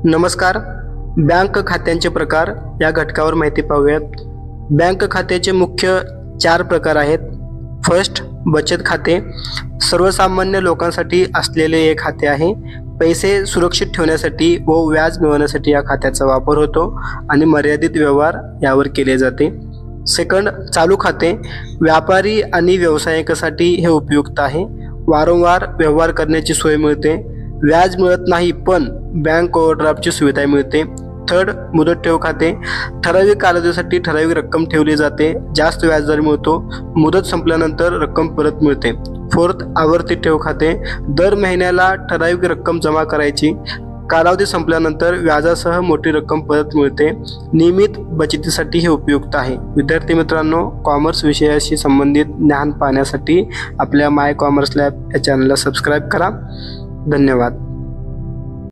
नमस्कार. बँक खात्यांचे प्रकार या घटकावर माहिती पाहूयात. बँक खात्याचे मुख्य 4 प्रकार आहेत. फर्स्ट, बचत खाते. सर्वसामान्य लोकांसाठी असलेले हे खाते आहे. पैसे सुरक्षित ठेवण्यासाठी व व्याज मिळवण्यासाठी या खात्याचा वापर होतो आणि मर्यादित व्यवहार यावर केले जाते. सेकंड, चालू खाते. व्यापारी आणि व्यावसायिकासाठी हे उपयुक्त आहे. वारंवार व्यवहार करण्याची सोय मिळते. व्याज मिळत नाही पण बँक ओव्हरड्राफ्टची सुविधा मिळते. थर्ड, मुदत ठेव खाते. ठराविक कालावधीसाठी ठराविक रक्कम ठेवली जाते. जास्त व्याजदर मिळतो. मुदत संपल्यानंतर रक्कम परत मिळते. फोर्थ, आवर्ती ठेव खाते. दर महिन्याला ठराविक रक्कम जमा करायची. कालावधी संपल्यानंतर व्याजासह मोठी रक्कम परत मिळते. नियमित बचतीसाठी हे उपयुक्त आहे. विद्यार्थी मित्रांनो, कॉमर्स विषयाशी संबंधित ज्ञान पाहण्यासाठी आपल्या माय कॉमर्स लॅब या चॅनलला सबस्क्राईब करा. धन्यवाद.